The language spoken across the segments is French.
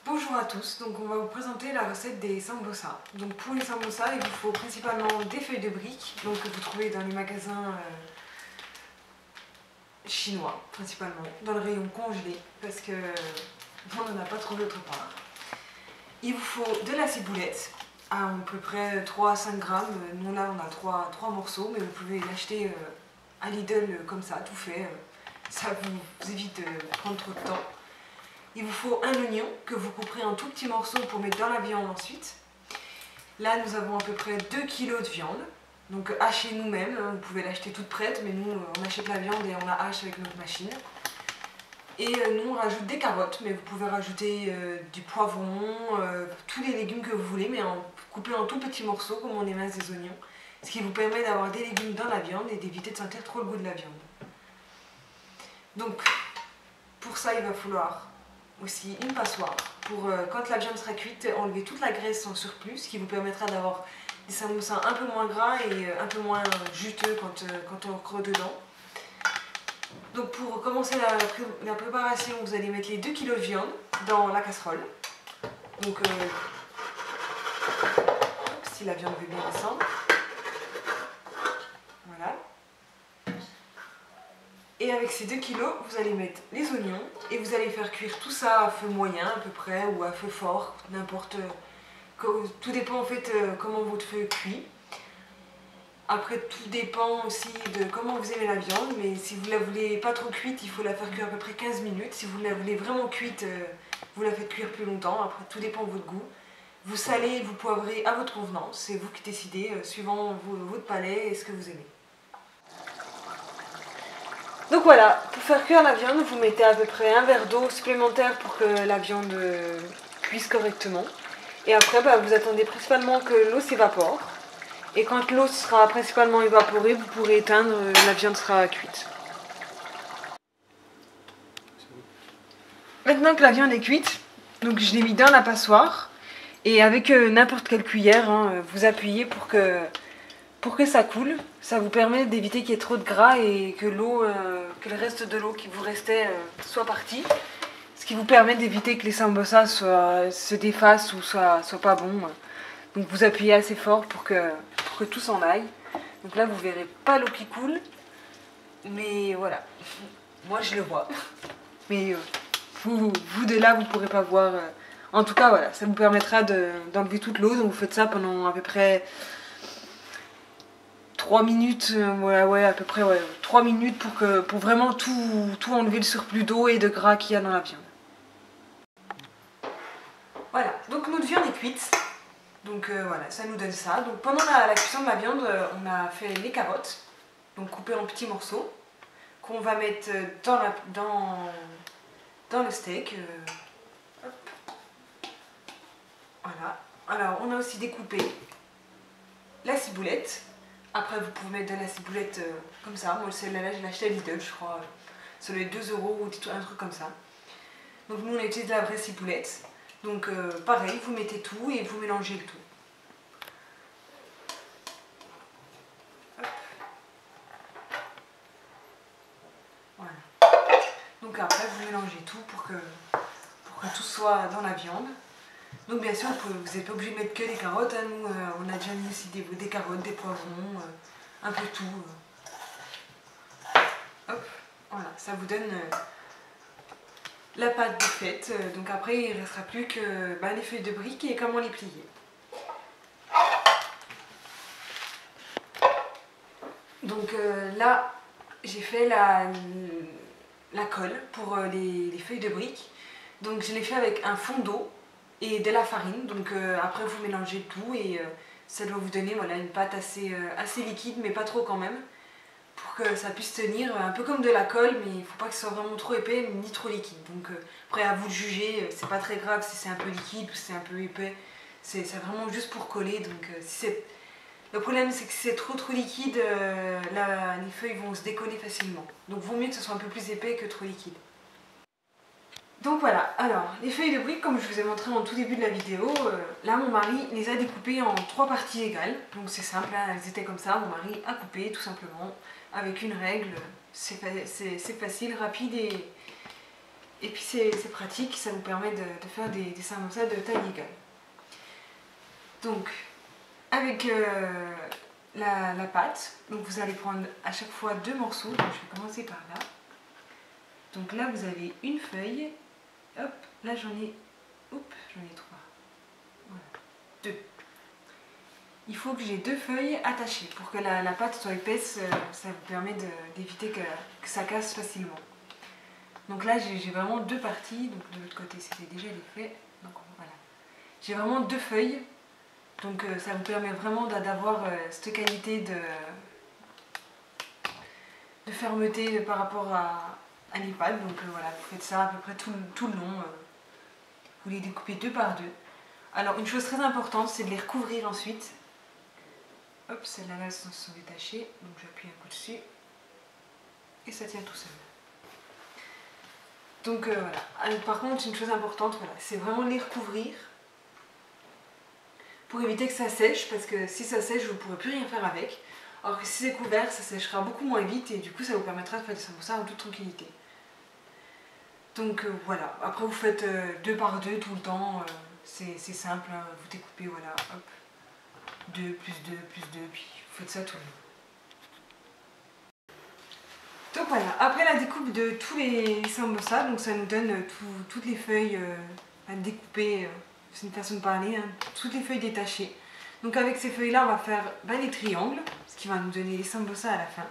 Bonjour à tous, donc on va vous présenter la recette des sambosa. Donc pour les sambosa, il vous faut principalement des feuilles de briques, donc que vous trouvez dans les magasins chinois principalement, dans le rayon congelé, parce que on n'en a pas trouvé autre part. Il vous faut de la ciboulette, à peu près 3 à 5 grammes. Nous là on a 3 morceaux, mais vous pouvez l'acheter à Lidl comme ça, tout fait. Ça vous évite de prendre trop de temps. Il vous faut un oignon que vous couperez en tout petits morceaux pour mettre dans la viande ensuite. Là, nous avons à peu près 2 kg de viande. Donc hachée nous-mêmes, vous pouvez l'acheter toute prête, mais nous on achète la viande et on la hache avec notre machine. Et nous on rajoute des carottes, mais vous pouvez rajouter du poivron, tous les légumes que vous voulez, mais coupés en tout petits morceaux comme on émince des oignons. Ce qui vous permet d'avoir des légumes dans la viande et d'éviter de sentir trop le goût de la viande. Donc pour ça il va falloir aussi une passoire pour quand la viande sera cuite enlever toute la graisse en surplus, ce qui vous permettra d'avoir des samosas un peu moins gras et un peu moins juteux quand on creuse dedans. Donc pour commencer la préparation, vous allez mettre les 2 kg de viande dans la casserole. Donc si la viande veut bien descendre. Voilà. Et avec ces 2 kg, vous allez mettre les oignons et vous allez faire cuire tout ça à feu moyen à peu près ou à feu fort, n'importe. Tout dépend en fait comment votre feu cuit. Après tout dépend aussi de comment vous aimez la viande, mais si vous la voulez pas trop cuite, il faut la faire cuire à peu près 15 minutes. Si vous la voulez vraiment cuite, vous la faites cuire plus longtemps, après tout dépend de votre goût. Vous salez, vous poivrez à votre convenance, c'est vous qui décidez, suivant votre palais et ce que vous aimez. Donc voilà, pour faire cuire la viande, vous mettez à peu près un verre d'eau supplémentaire pour que la viande cuise correctement. Et après, vous attendez principalement que l'eau s'évapore. Et quand l'eau sera principalement évaporée, vous pourrez éteindre, la viande sera cuite. Maintenant que la viande est cuite, donc je l'ai mis dans la passoire. Et avec n'importe quelle cuillère, vous appuyez pour que ça coule. Ça vous permet d'éviter qu'il y ait trop de gras et que que le reste de l'eau qui vous restait soit parti. Ce qui vous permet d'éviter que les samosas se défassent ou soient pas bons. Donc vous appuyez assez fort pour que tout s'en aille. Donc là vous verrez pas l'eau qui coule. Mais voilà. Moi je le vois. Mais vous de là vous pourrez pas voir. En tout cas voilà, ça vous permettra d'enlever toute l'eau. Donc vous faites ça pendant à peu près 3 minutes, à peu près 3 minutes pour vraiment tout enlever le surplus d'eau et de gras qu'il y a dans la viande. Voilà, donc notre viande est cuite. Donc voilà, ça nous donne ça. Donc pendant la cuisson de la viande, on a fait les carottes, donc coupées en petits morceaux, qu'on va mettre dans le steak. Hop. Voilà. Alors on a aussi découpé la ciboulette. Après vous pouvez mettre de la ciboulette comme ça. Moi celle-là je l'ai achetée à Lidl, je crois. Ça doit être 2 € ou un truc comme ça. Donc nous on a utilisé de la vraie ciboulette. Donc pareil, vous mettez tout et vous mélangez le tout. Hop. Voilà. Donc après vous mélangez tout pour que tout soit dans la viande. Donc bien sûr vous n'êtes pas obligé de mettre que des carottes. Nous on a déjà mis aussi des carottes, des poivrons, un peu tout. Hop, voilà, ça vous donne la pâte de faite. Donc après il ne restera plus que les feuilles de briques et comment les plier. Donc là j'ai fait la colle pour les feuilles de briques. Donc je l'ai fait avec un fond d'eau et de la farine. Donc après vous mélangez tout et ça doit vous donner une pâte assez liquide mais pas trop quand même. Pour que ça puisse tenir, un peu comme de la colle, mais il ne faut pas que ce soit vraiment trop épais ni trop liquide. Donc après à vous de juger, c'est pas très grave si c'est un peu liquide ou si c'est un peu épais, c'est vraiment juste pour coller. Donc le problème c'est que si c'est trop liquide, les feuilles vont se décoller facilement. Donc vaut mieux que ce soit un peu plus épais que trop liquide. Donc voilà, alors les feuilles de briques, comme je vous ai montré en tout début de la vidéo, là mon mari les a découpées en 3 parties égales. Donc c'est simple, elles étaient comme ça, mon mari a coupé tout simplement avec une règle. C'est facile, rapide Et puis c'est pratique, ça vous permet de faire des samosas de taille égale. Donc avec la pâte, donc vous allez prendre à chaque fois 2 morceaux, donc je vais commencer par là. Donc là vous avez une feuille, hop, là j'en ai 3, voilà, 2. Il faut que j'ai 2 feuilles attachées pour que la pâte soit épaisse, ça vous permet d'éviter que ça casse facilement. Donc là j'ai vraiment 2 parties, donc de l'autre côté c'était déjà les faits, donc voilà. J'ai vraiment 2 feuilles, donc ça vous permet vraiment d'avoir cette qualité de fermeté par rapport à les pâtes. Donc voilà, vous faites ça à peu près tout le long, vous les découpez 2 par 2. Alors une chose très importante, c'est de les recouvrir ensuite. Hop, celles-là se sont détachées, donc j'appuie un coup dessus et ça tient tout seul. Donc voilà. Alors, par contre, une chose importante, voilà, c'est vraiment de les recouvrir pour éviter que ça sèche, parce que si ça sèche, vous ne pourrez plus rien faire avec. Alors que si c'est couvert, ça séchera beaucoup moins vite et du coup ça vous permettra de faire des samosas en toute tranquillité. Donc voilà, après vous faites 2 par 2 tout le temps, c'est simple, hein. Vous découpez, voilà, hop, 2 plus 2 plus 2, puis vous faites ça tout le long. Donc voilà, après la découpe de tous les samosas, donc ça nous donne toutes les feuilles à découper, c'est une façon de parler, hein, toutes les feuilles détachées. Donc avec ces feuilles là on va faire des triangles, ce qui va nous donner les samosas à la fin.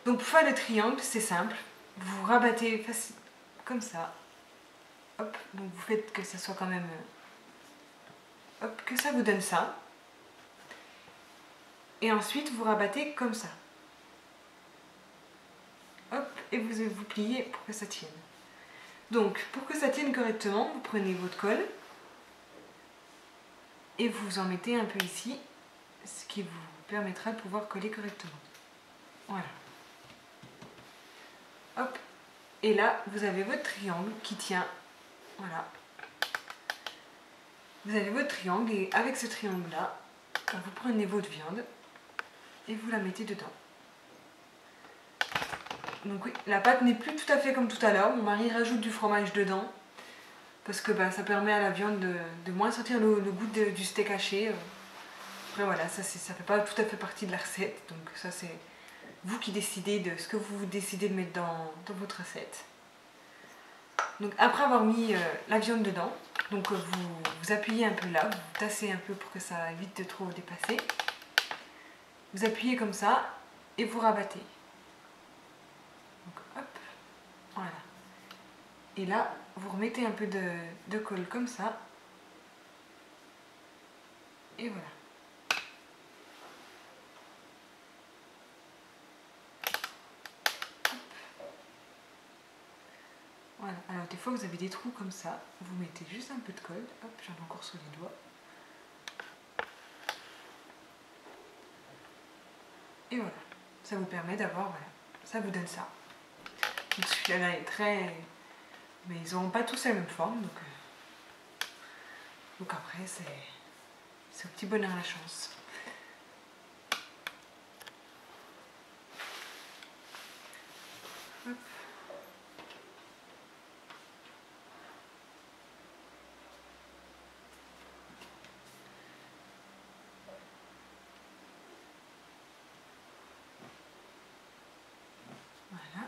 Donc pour faire le triangle c'est simple, vous rabattez comme ça, hop, donc vous faites que ça soit quand même, hop, que ça vous donne ça. Et ensuite vous rabattez comme ça. Hop, et vous pliez pour que ça tienne. Donc, pour que ça tienne correctement, vous prenez votre colle et vous en mettez un peu ici, ce qui vous permettra de pouvoir coller correctement. Voilà. Hop, et là, vous avez votre triangle qui tient. Voilà. Vous avez votre triangle et avec ce triangle-là, vous prenez votre viande et vous la mettez dedans. Donc oui, la pâte n'est plus tout à fait comme tout à l'heure. Mon mari rajoute du fromage dedans parce que ça permet à la viande de moins sentir le goût du steak haché. Après voilà, ça fait pas tout à fait partie de la recette. Donc ça c'est vous qui décidez de ce que vous décidez de mettre dans votre recette. Donc après avoir mis la viande dedans, donc vous appuyez un peu là, vous tassez un peu pour que ça évite de trop dépasser. Vous appuyez comme ça et vous rabattez. Donc hop, voilà. Et là, vous remettez un peu de colle comme ça. Et voilà. Hop. Voilà. Alors des fois vous avez des trous comme ça. Vous mettez juste un peu de colle. Hop, j'en ai encore sur les doigts. Et voilà. Ça vous permet d'avoir, voilà. Ça vous donne ça. Donc celui-là est très... Mais ils n'auront pas tous la même forme. Donc après, c'est au petit bonheur la chance. Hop. Voilà.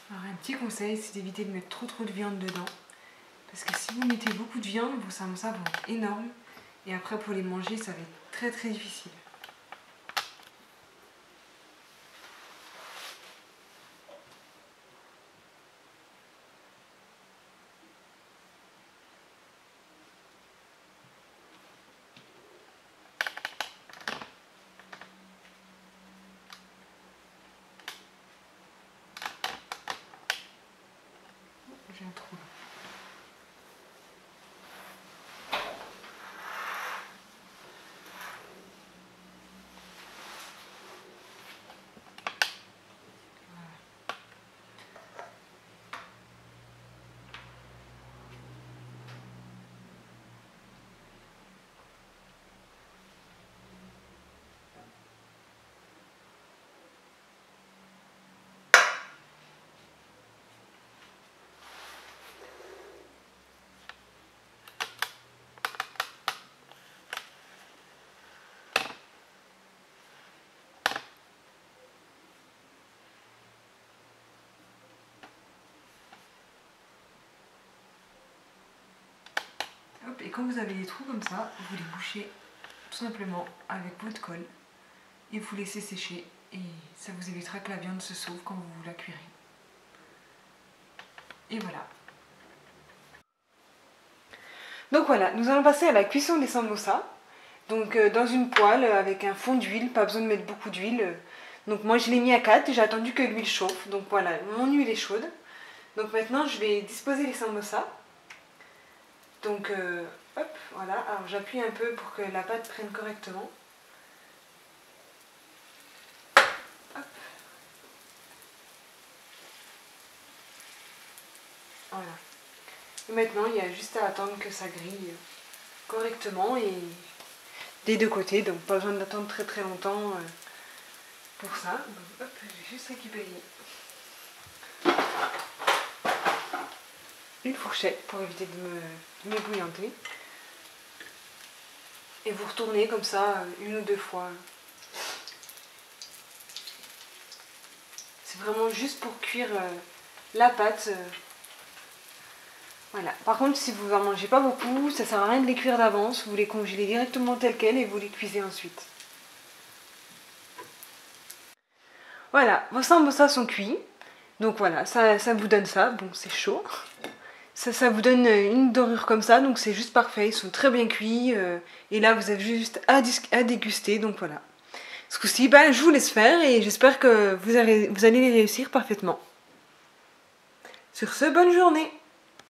Alors un petit conseil, c'est d'éviter de mettre trop de viande dedans. Parce que si vous mettez beaucoup de viande, vos samosas vont être énormes. Et après pour les manger, ça va être très difficile. Hop, et quand vous avez des trous comme ça, vous les bouchez tout simplement avec votre colle et vous laissez sécher et ça vous évitera que la viande se sauve quand vous la cuirez. Et voilà. Donc voilà, nous allons passer à la cuisson des samosas. Donc dans une poêle avec un fond d'huile, pas besoin de mettre beaucoup d'huile. Donc moi je l'ai mis à 4 et j'ai attendu que l'huile chauffe. Donc voilà, mon huile est chaude. Donc maintenant je vais disposer les samosas. Donc hop, voilà, alors j'appuie un peu pour que la pâte prenne correctement. Hop. Voilà. Et maintenant il y a juste à attendre que ça grille correctement et des deux côtés, donc pas besoin d'attendre très très longtemps pour ça. Donc hop, je vais juste récupérer une fourchette pour éviter de m'ébouillanter. Et vous retournez comme ça une ou deux fois. C'est vraiment juste pour cuire la pâte. Voilà. Par contre, si vous en mangez pas beaucoup, ça sert à rien de les cuire d'avance. Vous les congelez directement tels quels et vous les cuisez ensuite. Voilà, vos samosas sont cuits. Donc voilà, ça vous donne ça. Bon, c'est chaud. Ça vous donne une dorure comme ça, donc c'est juste parfait. Ils sont très bien cuits. Et là, vous avez juste à déguster. Donc voilà. Ce coup-ci, ben, je vous laisse faire et j'espère que vous allez les réussir parfaitement. Sur ce, bonne journée!